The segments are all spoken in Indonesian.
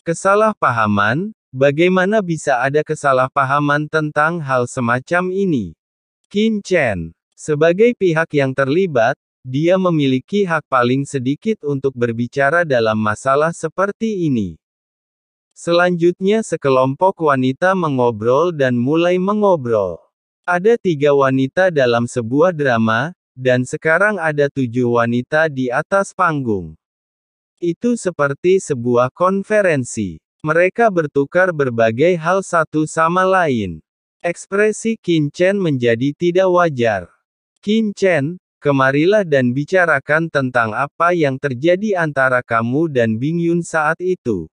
Kesalahpahaman? Bagaimana bisa ada kesalahpahaman tentang hal semacam ini? Qin Chen, sebagai pihak yang terlibat, dia memiliki hak paling sedikit untuk berbicara dalam masalah seperti ini. Selanjutnya sekelompok wanita mengobrol dan mulai mengobrol. Ada 3 wanita dalam sebuah drama, dan sekarang ada 7 wanita di atas panggung. Itu seperti sebuah konferensi. Mereka bertukar berbagai hal satu sama lain. Ekspresi Qin Chen menjadi tidak wajar. Qin Chen, kemarilah dan bicarakan tentang apa yang terjadi antara kamu dan Bing Yun saat itu.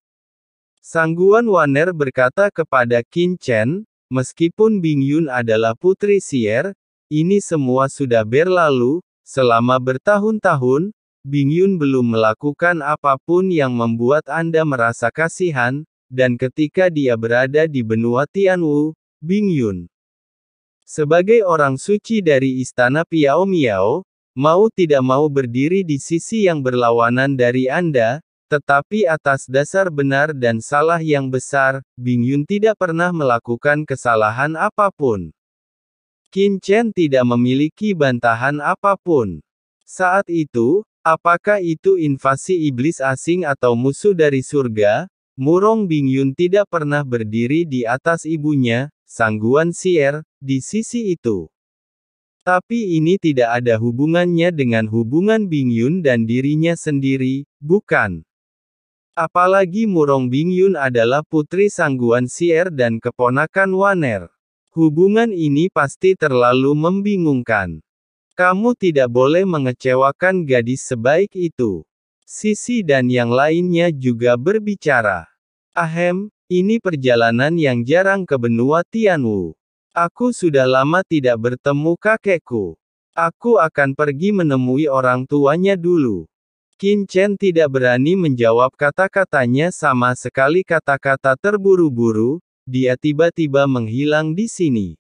Sangguan Waner berkata kepada Qin Chen, meskipun Bing Yun adalah putri Xier, ini semua sudah berlalu, selama bertahun-tahun, Bing Yun belum melakukan apapun yang membuat Anda merasa kasihan, dan ketika dia berada di benua Tianwu, Bing Yun, sebagai orang suci dari istana Piao Miao, mau tidak mau berdiri di sisi yang berlawanan dari Anda. Tetapi atas dasar benar dan salah yang besar, Bing Yun tidak pernah melakukan kesalahan apapun. Qin Chen tidak memiliki bantahan apapun. Saat itu, apakah itu invasi iblis asing atau musuh dari surga? Murong Bing Yun tidak pernah berdiri di atas ibunya, Sangguan Xier, di sisi itu. Tapi ini tidak ada hubungannya dengan hubungan Bing Yun dan dirinya sendiri, bukan? Apalagi Murong Bing Yun adalah putri Sangguan Xier dan keponakan Waner. Hubungan ini pasti terlalu membingungkan. Kamu tidak boleh mengecewakan gadis sebaik itu. Sisi dan yang lainnya juga berbicara. Ahem, ini perjalanan yang jarang ke benua Tianwu. Aku sudah lama tidak bertemu kakekku. Aku akan pergi menemui orang tuanya dulu. Qin Chen tidak berani menjawab kata-katanya sama sekali kata-kata terburu-buru, dia tiba-tiba menghilang di sini.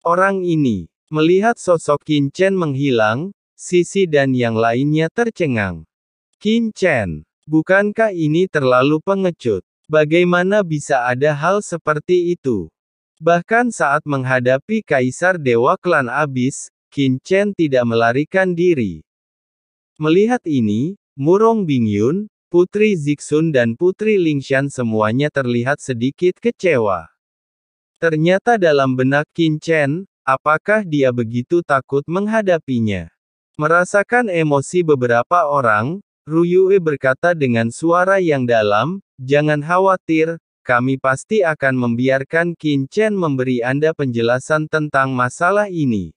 Orang ini, melihat sosok Qin Chen menghilang, Sisi dan yang lainnya tercengang. Qin Chen, bukankah ini terlalu pengecut? Bagaimana bisa ada hal seperti itu? Bahkan saat menghadapi Kaisar Dewa Klan Abis, Qin Chen tidak melarikan diri. Melihat ini, Murong Bing Yun, Putri Zixun dan Putri Lingshan semuanya terlihat sedikit kecewa. Ternyata dalam benak Qin Chen, apakah dia begitu takut menghadapinya? Merasakan emosi beberapa orang, Ru Yue berkata dengan suara yang dalam, jangan khawatir, kami pasti akan membiarkan Qin Chen memberi Anda penjelasan tentang masalah ini.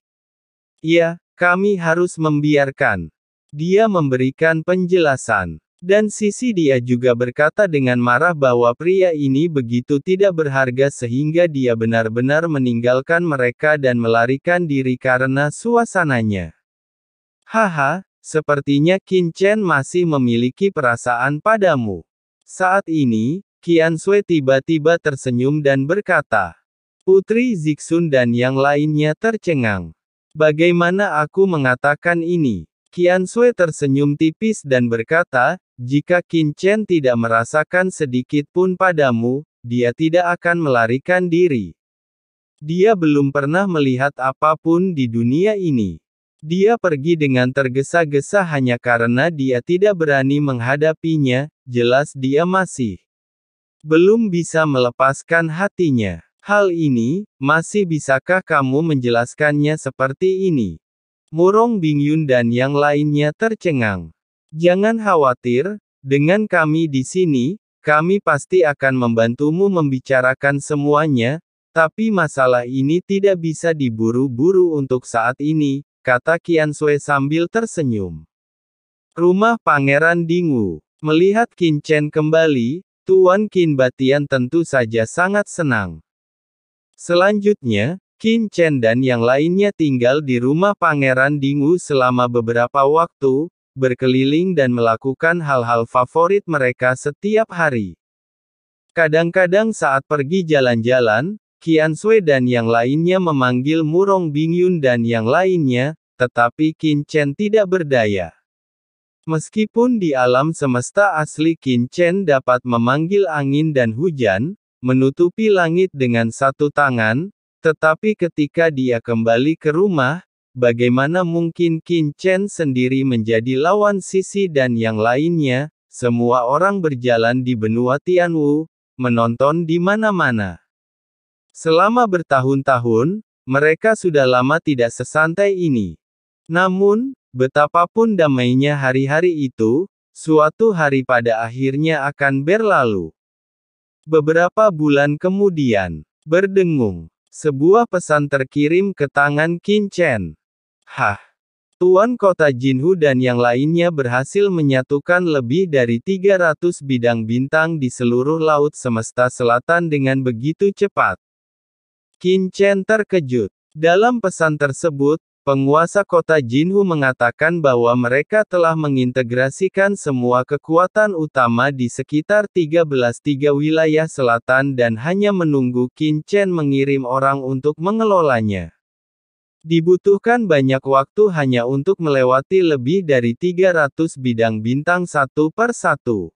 Ya, kami harus membiarkan dia memberikan penjelasan. Dan sisi dia juga berkata dengan marah bahwa pria ini begitu tidak berharga sehingga dia benar-benar meninggalkan mereka dan melarikan diri karena suasananya. Haha, sepertinya Qin Chen masih memiliki perasaan padamu. Saat ini, Qian Sui tiba-tiba tersenyum dan berkata, Putri Zixun dan yang lainnya tercengang. Bagaimana aku mengatakan ini? Qian Sui tersenyum tipis dan berkata, jika Qin Chen tidak merasakan sedikit pun padamu, dia tidak akan melarikan diri. Dia belum pernah melihat apapun di dunia ini. Dia pergi dengan tergesa-gesa hanya karena dia tidak berani menghadapinya, jelas dia masih belum bisa melepaskan hatinya. Hal ini, masih bisakah kamu menjelaskannya seperti ini? Murong Bing Yun dan yang lainnya tercengang. Jangan khawatir, dengan kami di sini, kami pasti akan membantumu membicarakan semuanya, tapi masalah ini tidak bisa diburu-buru untuk saat ini, kata Qian Sui sambil tersenyum. Rumah Pangeran Dingwu. Melihat Qin Chen kembali, Tuan Qin Batian tentu saja sangat senang. Selanjutnya, Qin Chen dan yang lainnya tinggal di rumah Pangeran Dingwu selama beberapa waktu, berkeliling dan melakukan hal-hal favorit mereka setiap hari. Kadang-kadang saat pergi jalan-jalan, Qian Sui dan yang lainnya memanggil Murong Bing Yun dan yang lainnya, tetapi Qin Chen tidak berdaya. Meskipun di alam semesta asli Qin Chen dapat memanggil angin dan hujan, menutupi langit dengan satu tangan, tetapi ketika dia kembali ke rumah, bagaimana mungkin Qin Chen sendiri menjadi lawan Sisi dan yang lainnya? Semua orang berjalan di benua Tianwu, menonton di mana-mana. Selama bertahun-tahun, mereka sudah lama tidak sesantai ini. Namun, betapapun damainya hari-hari itu, suatu hari pada akhirnya akan berlalu. Beberapa bulan kemudian, berdengung, sebuah pesan terkirim ke tangan Qin Chen. Hah! Tuan Kota Jinhu dan yang lainnya berhasil menyatukan lebih dari 300 bidang bintang di seluruh laut semesta selatan dengan begitu cepat. Qin Chen terkejut. Dalam pesan tersebut, penguasa kota Jinhu mengatakan bahwa mereka telah mengintegrasikan semua kekuatan utama di sekitar 13 wilayah selatan dan hanya menunggu Qin Chen mengirim orang untuk mengelolanya. Dibutuhkan banyak waktu hanya untuk melewati lebih dari 300 bidang bintang satu per satu.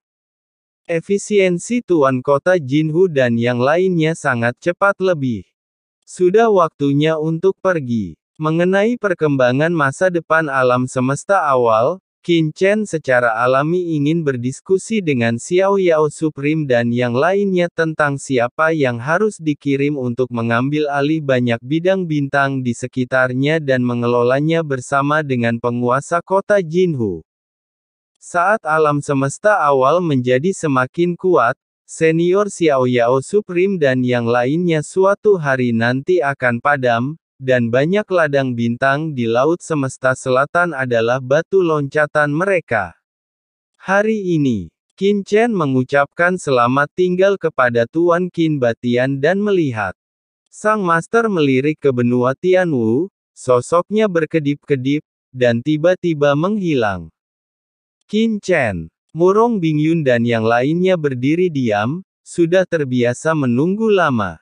Efisiensi Tuan Kota Jinhu dan yang lainnya sangat cepat lebih. Sudah waktunya untuk pergi. Mengenai perkembangan masa depan alam semesta awal, Qin Chen secara alami ingin berdiskusi dengan Xiao Yao Supreme dan yang lainnya tentang siapa yang harus dikirim untuk mengambil alih banyak bidang bintang di sekitarnya dan mengelolanya bersama dengan penguasa kota Jinhu. Saat alam semesta awal menjadi semakin kuat, senior Xiao Yao Supreme dan yang lainnya suatu hari nanti akan padam, dan banyak ladang bintang di laut semesta selatan adalah batu loncatan mereka. Hari ini, Qin Chen mengucapkan selamat tinggal kepada Tuan Qin Batian dan melihat sang master melirik ke benua Tianwu, sosoknya berkedip-kedip, dan tiba-tiba menghilang. Qin Chen, Murong Bingyun dan yang lainnya berdiri diam, sudah terbiasa menunggu lama.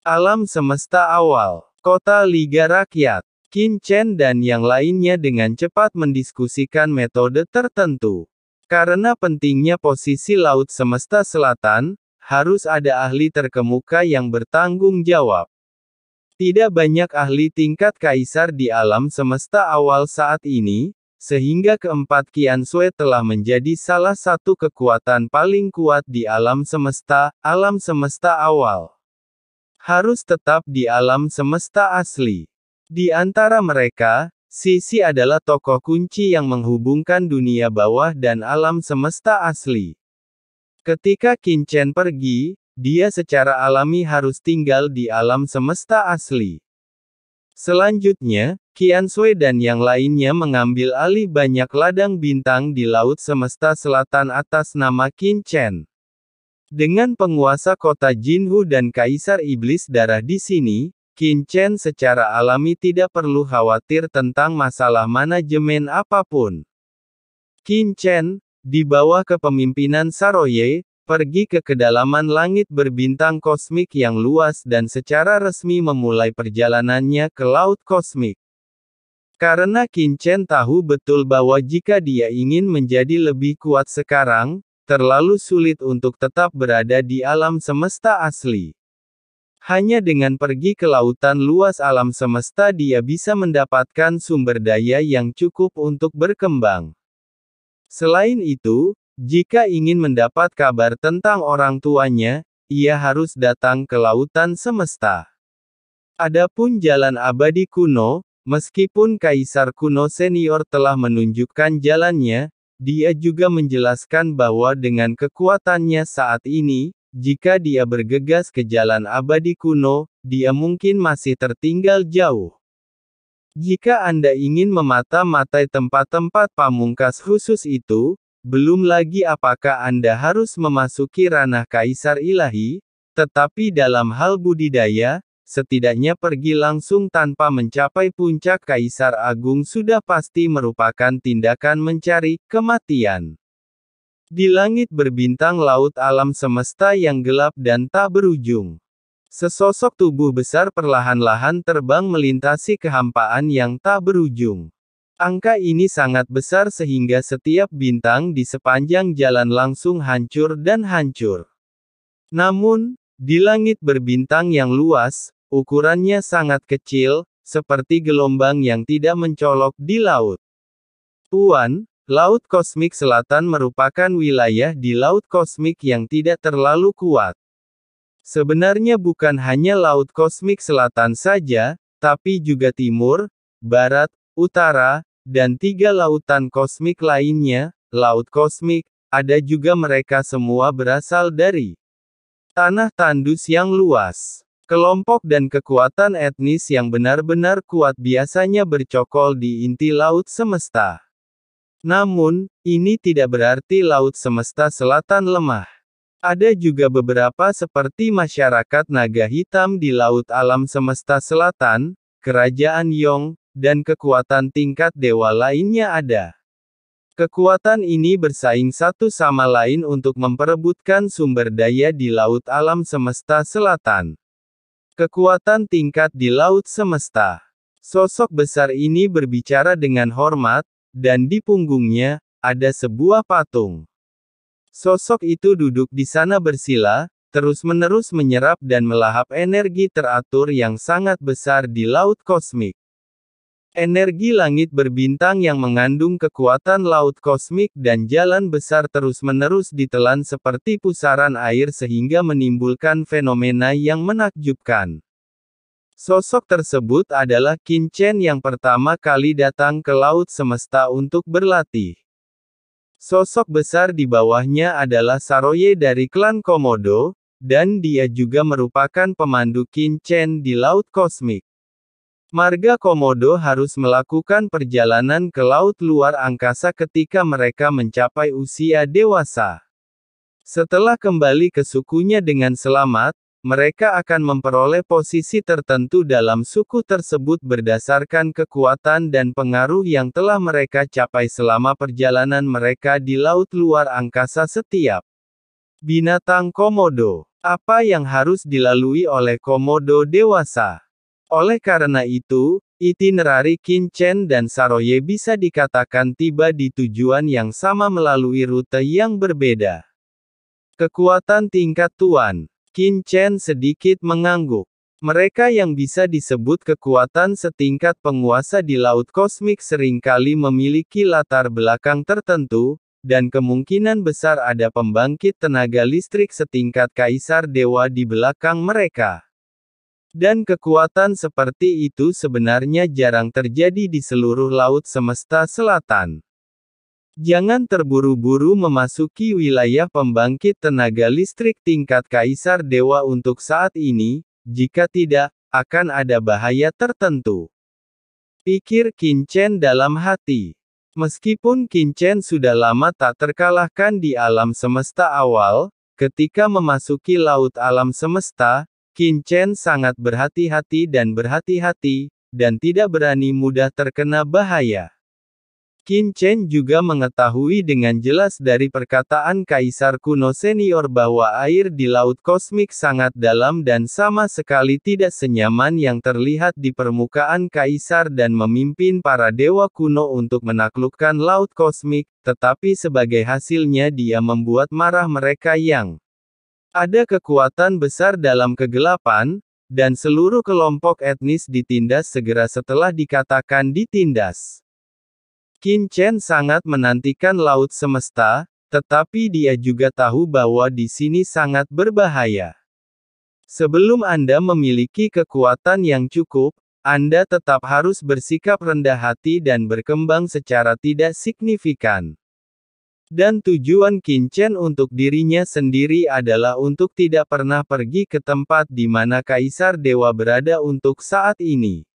Alam semesta awal. Kota Liga Rakyat, Qin Chen dan yang lainnya dengan cepat mendiskusikan metode tertentu. Karena pentingnya posisi Laut Semesta Selatan, harus ada ahli terkemuka yang bertanggung jawab. Tidak banyak ahli tingkat kaisar di alam semesta awal saat ini, sehingga keempat Qian Sui telah menjadi salah satu kekuatan paling kuat di alam semesta awal. Harus tetap di alam semesta asli. Di antara mereka, Sisi adalah tokoh kunci yang menghubungkan dunia bawah dan alam semesta asli. Ketika Qin Chen pergi, dia secara alami harus tinggal di alam semesta asli. Selanjutnya, Qian Sui dan yang lainnya mengambil alih banyak ladang bintang di laut semesta selatan atas nama Qin Chen. Dengan penguasa kota Jinhu dan Kaisar Iblis Darah di sini, Qin Chen secara alami tidak perlu khawatir tentang masalah manajemen apapun. Qin Chen, di bawah kepemimpinan Saroye, pergi ke kedalaman langit berbintang kosmik yang luas dan secara resmi memulai perjalanannya ke laut kosmik. Karena Qin Chen tahu betul bahwa jika dia ingin menjadi lebih kuat sekarang, terlalu sulit untuk tetap berada di alam semesta asli. Hanya dengan pergi ke lautan luas alam semesta dia bisa mendapatkan sumber daya yang cukup untuk berkembang. Selain itu, jika ingin mendapat kabar tentang orang tuanya, ia harus datang ke lautan semesta. Adapun jalan abadi kuno, meskipun Kaisar kuno senior telah menunjukkan jalannya, dia juga menjelaskan bahwa dengan kekuatannya saat ini, jika dia bergegas ke jalan abadi kuno, dia mungkin masih tertinggal jauh. Jika Anda ingin memata-matai tempat-tempat pamungkas khusus itu, belum lagi apakah Anda harus memasuki ranah Kaisar Ilahi, tetapi dalam hal budidaya, setidaknya pergi langsung tanpa mencapai puncak Kaisar Agung sudah pasti merupakan tindakan mencari kematian. Di langit berbintang laut alam semesta yang gelap dan tak berujung. Sesosok tubuh besar perlahan-lahan terbang melintasi kehampaan yang tak berujung. Angka ini sangat besar sehingga setiap bintang di sepanjang jalan langsung hancur dan hancur. Namun, di langit berbintang yang luas, ukurannya sangat kecil, seperti gelombang yang tidak mencolok di laut. Tuan, Laut Kosmik Selatan merupakan wilayah di Laut Kosmik yang tidak terlalu kuat. Sebenarnya bukan hanya Laut Kosmik Selatan saja, tapi juga Timur, Barat, Utara, dan 3 lautan kosmik lainnya. Laut Kosmik, ada juga mereka semua berasal dari tanah tandus yang luas. Kelompok dan kekuatan etnis yang benar-benar kuat biasanya bercokol di inti laut semesta. Namun, ini tidak berarti laut semesta selatan lemah. Ada juga beberapa seperti masyarakat naga hitam di laut alam semesta selatan, kerajaan Yong, dan kekuatan tingkat dewa lainnya ada. Kekuatan ini bersaing satu sama lain untuk memperebutkan sumber daya di laut alam semesta selatan. Kekuatan tingkat di laut semesta. Sosok besar ini berbicara dengan hormat, dan di punggungnya, ada sebuah patung. Sosok itu duduk di sana bersila, terus-menerus menyerap dan melahap energi teratur yang sangat besar di laut kosmik. Energi langit berbintang yang mengandung kekuatan laut kosmik dan jalan besar terus-menerus ditelan seperti pusaran air sehingga menimbulkan fenomena yang menakjubkan. Sosok tersebut adalah Qin Chen yang pertama kali datang ke laut semesta untuk berlatih. Sosok besar di bawahnya adalah Saroye dari klan Komodo, dan dia juga merupakan pemandu Qin Chen di laut kosmik. Marga Komodo harus melakukan perjalanan ke laut luar angkasa ketika mereka mencapai usia dewasa. Setelah kembali ke sukunya dengan selamat, mereka akan memperoleh posisi tertentu dalam suku tersebut berdasarkan kekuatan dan pengaruh yang telah mereka capai selama perjalanan mereka di laut luar angkasa setiap. Binatang Komodo. Apa yang harus dilalui oleh Komodo dewasa? Oleh karena itu, itinerari Qin Chen dan Saroye bisa dikatakan tiba di tujuan yang sama melalui rute yang berbeda. Kekuatan tingkat Tuan. Qin Chen sedikit mengangguk. Mereka yang bisa disebut kekuatan setingkat penguasa di laut kosmik seringkali memiliki latar belakang tertentu, dan kemungkinan besar ada pembangkit tenaga listrik setingkat kaisar dewa di belakang mereka. Dan kekuatan seperti itu sebenarnya jarang terjadi di seluruh laut semesta selatan. Jangan terburu-buru memasuki wilayah pembangkit tenaga listrik tingkat kaisar dewa untuk saat ini, jika tidak, akan ada bahaya tertentu. Pikir Qin Chen dalam hati. Meskipun Qin Chen sudah lama tak terkalahkan di alam semesta awal, ketika memasuki laut alam semesta, Qin Chen sangat berhati-hati, dan tidak berani mudah terkena bahaya. Qin Chen juga mengetahui dengan jelas dari perkataan kaisar kuno senior bahwa air di laut kosmik sangat dalam dan sama sekali tidak senyaman yang terlihat di permukaan kaisar dan memimpin para dewa kuno untuk menaklukkan laut kosmik, tetapi sebagai hasilnya dia membuat marah mereka yang ada kekuatan besar dalam kegelapan, dan seluruh kelompok etnis ditindas segera setelah dikatakan ditindas. Qin Chen sangat menantikan laut semesta, tetapi dia juga tahu bahwa di sini sangat berbahaya. Sebelum Anda memiliki kekuatan yang cukup, Anda tetap harus bersikap rendah hati dan berkembang secara tidak signifikan. Dan tujuan Qin Chen untuk dirinya sendiri adalah untuk tidak pernah pergi ke tempat di mana Kaisar Dewa berada untuk saat ini.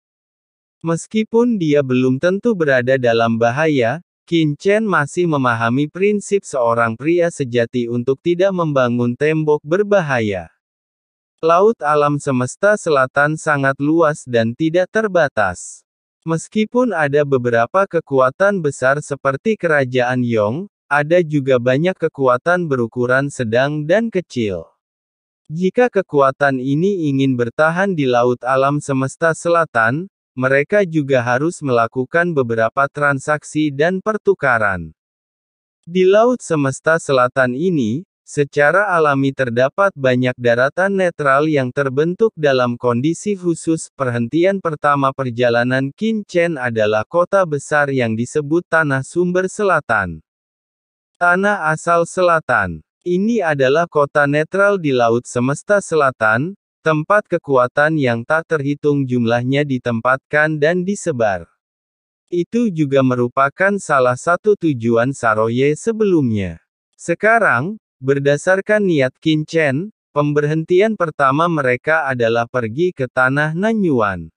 Meskipun dia belum tentu berada dalam bahaya, Qin Chen masih memahami prinsip seorang pria sejati untuk tidak membangun tembok berbahaya. Laut alam semesta selatan sangat luas dan tidak terbatas. Meskipun ada beberapa kekuatan besar seperti Kerajaan Yong, ada juga banyak kekuatan berukuran sedang dan kecil. Jika kekuatan ini ingin bertahan di laut alam semesta selatan, mereka juga harus melakukan beberapa transaksi dan pertukaran. Di Laut Semesta Selatan ini, secara alami terdapat banyak daratan netral yang terbentuk dalam kondisi khusus. Perhentian pertama perjalanan Qin Chen adalah kota besar yang disebut Tanah Sumber Selatan. Tanah Asal Selatan. Ini adalah kota netral di Laut Semesta Selatan, tempat kekuatan yang tak terhitung jumlahnya ditempatkan dan disebar. Itu juga merupakan salah satu tujuan Saroye sebelumnya. Sekarang, berdasarkan niat Qin Chen, pemberhentian pertama mereka adalah pergi ke Tanah Nanyuan.